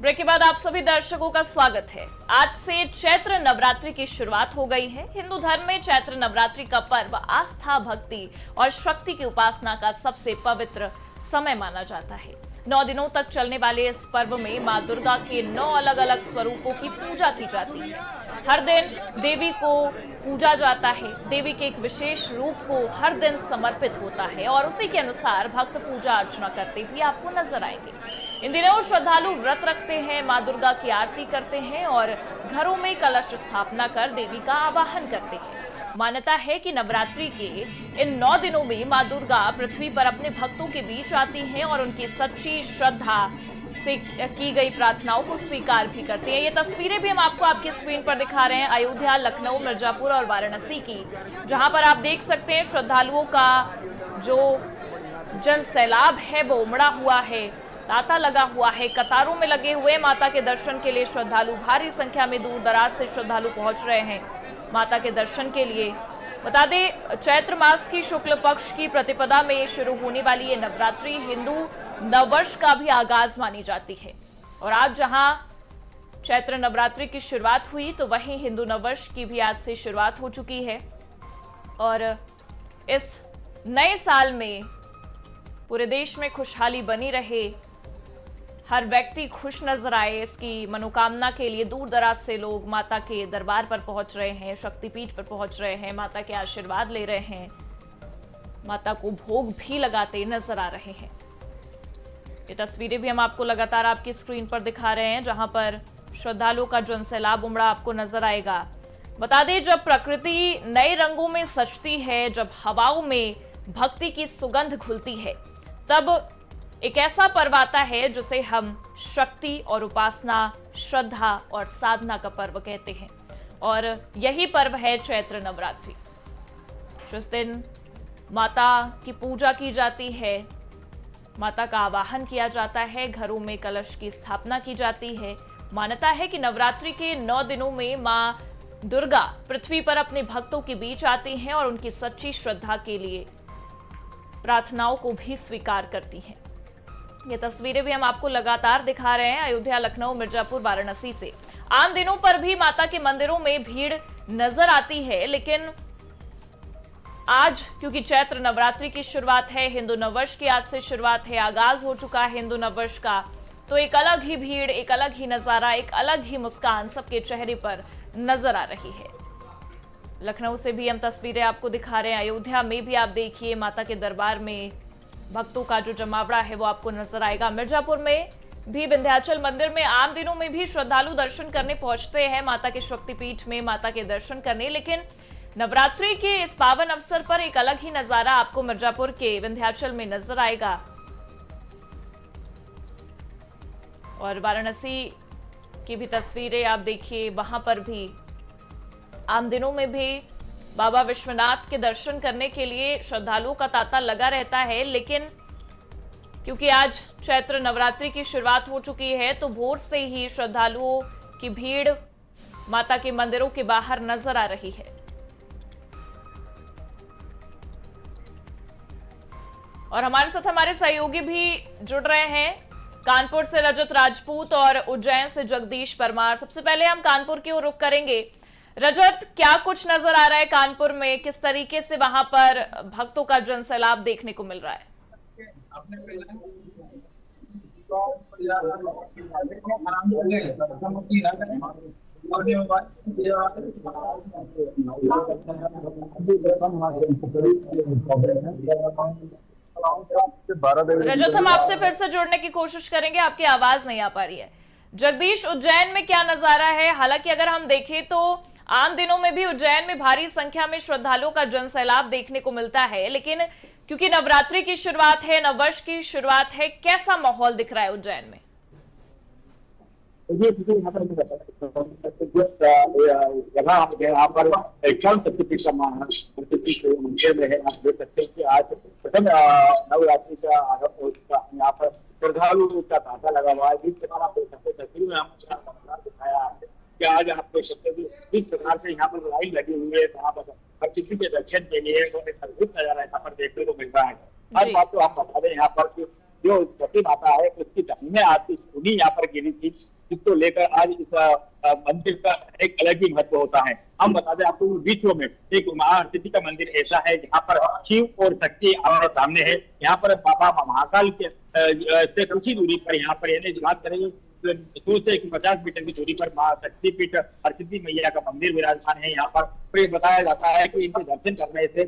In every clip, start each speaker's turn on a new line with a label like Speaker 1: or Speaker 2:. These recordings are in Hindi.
Speaker 1: ब्रेक के बाद आप सभी दर्शकों का स्वागत है। आज से चैत्र नवरात्रि की शुरुआत हो गई है। हिंदू धर्म में चैत्र नवरात्रि का पर्व आस्था, भक्ति और शक्ति की उपासना का सबसे पवित्र समय माना जाता है। 9 दिनों तक चलने वाले इस पर्व में मां दुर्गा के 9 अलग अलग स्वरूपों की पूजा की जाती है। हर दिन देवी को पूजा जाता है। देवी के एक विशेष रूप को हर दिन समर्पित होता है और उसी के अनुसार भक्त पूजा अर्चना करते भी आपको नजर आएंगे। इन दिनों श्रद्धालु व्रत रखते हैं, मां दुर्गा की आरती करते हैं और घरों में कलश स्थापना कर देवी का आवाहन करते हैं। मान्यता है कि नवरात्रि के इन 9 दिनों में मां दुर्गा पृथ्वी पर अपने भक्तों के बीच आती हैं और उनकी सच्ची श्रद्धा से की गई प्रार्थनाओं को स्वीकार भी करती हैं। ये तस्वीरें भी हम आपको आपकी स्क्रीन पर दिखा रहे हैं अयोध्या, लखनऊ, मिर्जापुर और वाराणसी की, जहां पर आप देख सकते हैं श्रद्धालुओं का जो जन सैलाब है वो उमड़ा हुआ है, तांता लगा हुआ है। कतारों में लगे हुए माता के दर्शन के लिए श्रद्धालु भारी संख्या में दूर दराज से श्रद्धालु पहुंच रहे हैं माता के दर्शन के लिए। बता दें, चैत्र मास की शुक्ल पक्ष की प्रतिपदा में शुरू होने वाली ये नवरात्रि हिंदू नववर्ष का भी आगाज मानी जाती है। और आज जहां चैत्र नवरात्रि की शुरुआत हुई तो वहीं हिंदू नववर्ष की भी आज से शुरुआत हो चुकी है। और इस नए साल में पूरे देश में खुशहाली बनी रहे, हर व्यक्ति खुश नजर आए, इसकी मनोकामना के लिए दूर दराज से लोग माता के दरबार पर पहुंच रहे हैं, शक्तिपीठ पर पहुंच रहे हैं, माता के आशीर्वाद ले रहे हैं, माता को भोग भी लगाते नजर आ रहे हैं। ये तस्वीरें भी हम आपको लगातार आपकी स्क्रीन पर दिखा रहे हैं, जहां पर श्रद्धालुओं का जनसैलाब उमड़ा आपको नजर आएगा। बता दें, जब प्रकृति नए रंगों में सजती है, जब हवाओं में भक्ति की सुगंध घुलती है, तब एक ऐसा पर्व आता है जिसे हम शक्ति और उपासना, श्रद्धा और साधना का पर्व कहते हैं। और यही पर्व है चैत्र नवरात्रि। जिस दिन माता की पूजा की जाती है, माता का आवाहन किया जाता है, घरों में कलश की स्थापना की जाती है। मान्यता है कि नवरात्रि के 9 दिनों में मां दुर्गा पृथ्वी पर अपने भक्तों के बीच आती हैं और उनकी सच्ची श्रद्धा के लिए प्रार्थनाओं को भी स्वीकार करती हैं। ये तस्वीरें भी हम आपको लगातार दिखा रहे हैं अयोध्या, लखनऊ, मिर्जापुर, वाराणसी से। आम दिनों पर भी माता के मंदिरों में भीड़ नजर आती है, लेकिन आज क्योंकि चैत्र नवरात्रि की शुरुआत है, हिंदू नववर्ष की आज से शुरुआत है, आगाज हो चुका है हिंदू नववर्ष का, तो एक अलग ही भीड़, एक अलग ही नजारा, एक अलग ही मुस्कान सबके चेहरे पर नजर आ रही है। लखनऊ से भी हम तस्वीरें आपको दिखा रहे हैं, अयोध्या में भी आप देखिए माता के दरबार में भक्तों का जो जमावड़ा है वो आपको नजर आएगा। मिर्जापुर में भी विंध्याचल मंदिर में आम दिनों में भी श्रद्धालु दर्शन करने पहुंचते हैं माता के शक्तिपीठ में माता के दर्शन करने, लेकिन नवरात्रि के इस पावन अवसर पर एक अलग ही नजारा आपको मिर्जापुर के विंध्याचल में नजर आएगा। और वाराणसी की भी तस्वीरें आप देखिए, वहां पर भी आम दिनों में भी बाबा विश्वनाथ के दर्शन करने के लिए श्रद्धालुओं का तांता लगा रहता है, लेकिन क्योंकि आज चैत्र नवरात्रि की शुरुआत हो चुकी है तो भोर से ही श्रद्धालुओं की भीड़ माता के मंदिरों के बाहर नजर आ रही है। और हमारे साथ हमारे सहयोगी भी जुड़ रहे हैं, कानपुर से रजत राजपूत और उज्जैन से जगदीश परमार। सबसे पहले हम कानपुर की ओर रुख करेंगे। रजत, क्या कुछ नजर आ रहा है कानपुर में, किस तरीके से वहां पर भक्तों का जनसैलाब देखने को मिल रहा है? रजत, हम आपसे फिर से जुड़ने की कोशिश करेंगे, आपकी आवाज नहीं आ पा रही है। जगदीश, उज्जैन में क्या नजारा है? हालांकि अगर हम देखें तो आम दिनों में भी उज्जैन में भारी संख्या में श्रद्धालुओं का जनसैलाब देखने को मिलता है, लेकिन क्योंकि नवरात्रि की शुरुआत है, नववर्ष की शुरुआत है, कैसा माहौल दिख रहा है उज्जैन में?
Speaker 2: यहाँ पर मंदिर में है, आप देख सकते हैं कि आज प्रथम नवरात्रि का आरंभ हो चुका है। यहाँ पर श्रद्धालुओं का तांता लगा हुआ है। जिस प्रकार आप देख सकते हैं तस्वीर में हमने दिखाया है कि आज आप देख सकते हैं जिस प्रकार से यहाँ पर लाइन लगी हुई है, वहाँ पर हर किसी के दर्शन के लिए एक अद्भुत नजारा यहाँ पर देखने को मिल रहा है। हर बात तो आप बता दें यहाँ पर जो छठी माता है उसकी दक्षिण आरती भूमि यहाँ पर गिरी थी, जिसको लेकर आज इस मंदिर का एक अलग ही महत्व होता है। हम बता दें आपको, बीचों में एक महाअतिथि का मंदिर ऐसा है जहाँ पर शिव और शक्ति आमने सामने है। यहाँ पर बाबा महाकाल के से कुछ ही दूरी पर यहाँ पर यानी बात करेंगे 2 से 50 मीटर की दूरी पर मां शक्तिपीठ हरसिद्धि मैया का मंदिर विराजमान है। यहाँ पर बताया जाता है कि इनके दर्शन करने से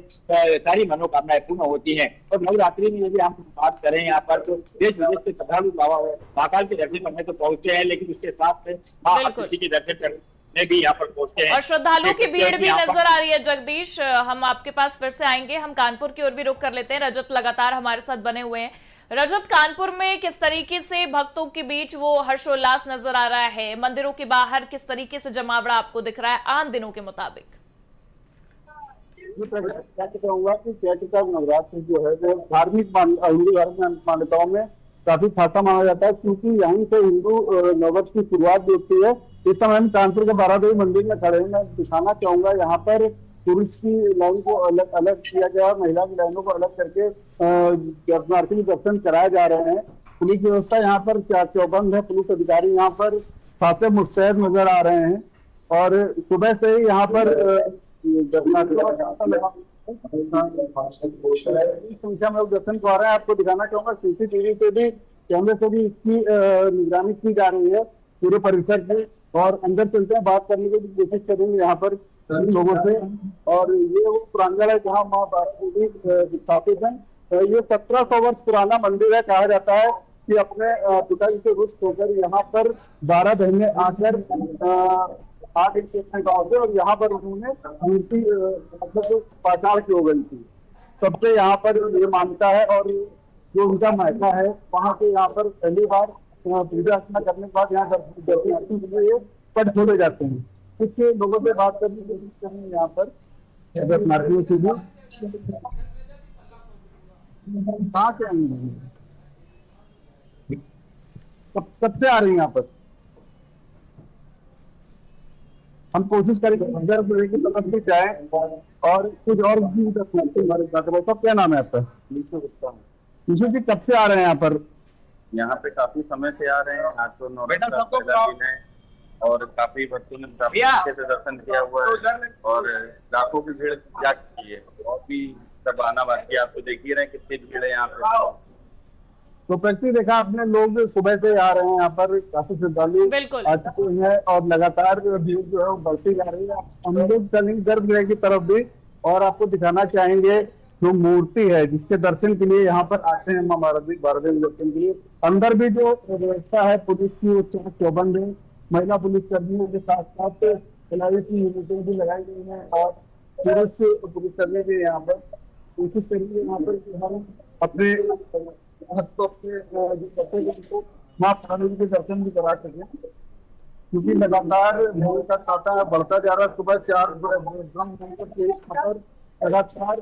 Speaker 2: सारी मनोकामनाएं पूर्ण होती हैं। और नवरात्रि में यदि हम बात करें यहाँ पर तो देश विदेश से श्रद्धालु बाबा महाकाल के दर्शन करने तो पहुंचते हैं, लेकिन उसके साथ में मां शक्ति के दर्शन करने भी यहाँ पर पहुंचते हैं
Speaker 1: और श्रद्धालुओं की भीड़ भी नजर आ रही है। जगदीश, हम आपके पास फिर से आएंगे, हम कानपुर की ओर भी रुख कर लेते हैं। रजत लगातार हमारे साथ बने हुए हैं। रजत, कानपुर में किस तरीके से भक्तों के बीच वो हर्षोल्लास नजर आ रहा है? मंदिरों के बाहर किस तरीके से जमावड़ा आपको दिख रहा है आम दिनों के मुताबिक?
Speaker 3: क्या कहूँगा कि चैत्र का नवरात्र जो है वो धार्मिक हिंदू धर्म मान्यताओं में काफी खासा माना जाता है, क्योंकि यहीं से हिंदू नववर्ष की शुरुआत होती है। इस समय हम कानपुर के बारादेवी मंदिर में खड़े हैं। मैं दिखाना चाहूंगा, यहाँ पर पुरुष की लाइन को अलग अलग किया गया, महिला की लाइनों को अलग करके दर्शनार्थी के दर्शन कराए जा रहे हैं। पुलिस व्यवस्था यहाँ पर चौबंद है, पुलिस अधिकारी यहाँ पर खासे मुस्तैद नजर आ रहे हैं और सुबह से ही यहाँ पर संख्या में दर्शन को आ रहे हैं। आपको दिखाना चाहूंगा, सीसीटीवी पे भी, कैमरे से भी इसकी निगरानी की जा रही है पूरे परिसर की। और अंदर चलते हैं, बात करने की कोशिश करेंगे यहाँ पर लोगों से। और ये वो प्रांगण है जहाँ माँ पार्वती स्थापित है। ये 1700 वर्ष पुराना मंदिर है। कहा जाता है कि अपने पिताजी से रुष्ट होकर यहाँ पर 12 बहनें आकर 8 गाँव से, और यहाँ पर उन्होंने मूर्ति मतलब पाचार की हो गई थी। सबसे यहाँ पर ये मान्यता है, और जो उनका मायका है वहाँ से यहाँ पर पहली बार पूजा अर्चना करने के बाद यहाँ दर्शनार्थी के लिए पट खोले जाते हैं। कुछ लोगों से बात करने की कोशिश करेंगे यहाँ पर दर्शनार्थियों से भी। कहाँ से आई हैं, कब से आ रही हैं यहाँ पर? हम कोशिश करेंगे अगर की तरफ भी जाए और कुछ और भी हमारे साथ। सब क्या नाम है आपका? निशु जी, कब से आ रहे हैं यहाँ पर?
Speaker 4: यहाँ पे काफी समय से आ रहे हैं। आज तो नवरात्र है और काफी भक्तों ने काफी अच्छे से दर्शन किया हुआ है और लाखों की भीड़ जा चुकी है और भी सब आना बाकी। आप तो देख ही रहे हैं कितनी भीड़ है यहाँ पे।
Speaker 3: तो प्रति देखा आपने, लोग सुबह से आ रहे हैं यहाँ पर, काफी श्रद्धालु आ चुके हैं और लगातार भीड़ जो है वो बढ़ती जा रही है। हम लोग चलेंगे गर्भगृह की तरफ भी और आपको दिखाना चाहेंगे जो मूर्ति है जिसके दर्शन के लिए यहाँ पर आते हैं माँ बारादेवी दर्शन के लिए। अंदर भी जो व्यवस्था है पुलिस की चौबंद है, महिला पुलिस कर्मियों के साथ साथ एलआईसी यूनिटें भी लगाई गई हैं और पुलिस कर्मी भी यहाँ पर कोशिश करेंगे यहाँ पर हम अपने माँ बारादेवी के दर्शन भी करा सकें, क्योंकि लगातार भीड़ का तांता बढ़ता जा रहा है। सुबह 4 लगातार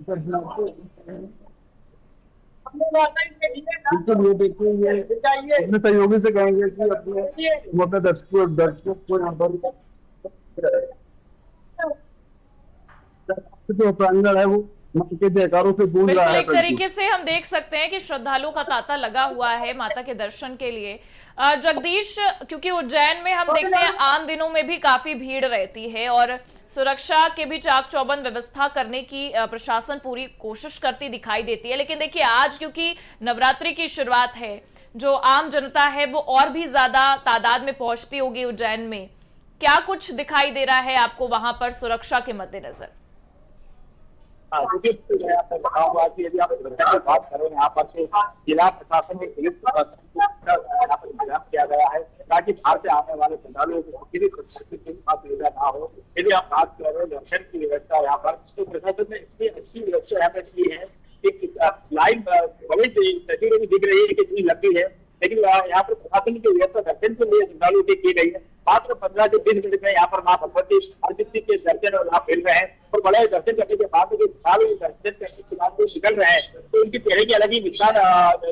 Speaker 3: बिल्कुल। ये देखिए, ये अपने सहयोगी से कहेंगे कि अपने दर्शकों को यहाँ पर जो प्रांगण है वो के जयकारों से गूंज रहा है।
Speaker 1: एक तरीके से हम देख सकते हैं कि श्रद्धालुओं का तांता लगा हुआ है माता के दर्शन के लिए। जगदीश, क्योंकि उज्जैन में हम देखते हैं आम दिनों में भी काफी भीड़ रहती है और सुरक्षा के भी चाक चौबंद व्यवस्था करने की प्रशासन पूरी कोशिश करती दिखाई देती है, लेकिन देखिए आज क्योंकि नवरात्रि की शुरुआत है, जो आम जनता है वो और भी ज्यादा तादाद में पहुंचती होगी उज्जैन में। क्या कुछ दिखाई दे रहा है आपको वहां पर सुरक्षा के मद्देनजर?
Speaker 2: मैं आपको बताऊंगा कि यदि आप बात करें यहाँ पर से जिला प्रशासन में पुलिस यहाँ पर इंतजाम किया गया है ताकि बाहर से आने वाले श्रद्धालुओं को किसी भी सुविधा ना हो। यदि आप बात कर रहे हैं दर्शन की व्यवस्था यहाँ पर, तो प्रशासन ने इतनी अच्छी व्यवस्था यहाँ पर की है कि लाइन बड़ी तस्वीरें भी दिख रही है कि इतनी लंबी है, लेकिन यहाँ पर प्रशासन की व्यवस्था दर्शन के लिए श्रद्धालुओं की की गई है। मात्र 15 से 20 मिनट में यहाँ पर माँ भगवती हरसिद्धि के दर्शन और लाभ मिल रहे हैं और बड़े दर्शन करने के बाद जो दर्शन करने के बाद निकल रहे हैं तो उनके चेहरे की अलग ही मिसाल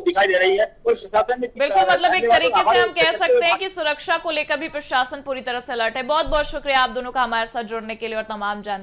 Speaker 2: दिखाई दे रही है। और प्रशासन ने
Speaker 1: बिल्कुल, मतलब एक तरीके से हम कह सकते हैं कि सुरक्षा को लेकर भी प्रशासन पूरी तरह से अलर्ट है। बहुत बहुत शुक्रिया आप दोनों का हमारे साथ जुड़ने के लिए और तमाम जानकारी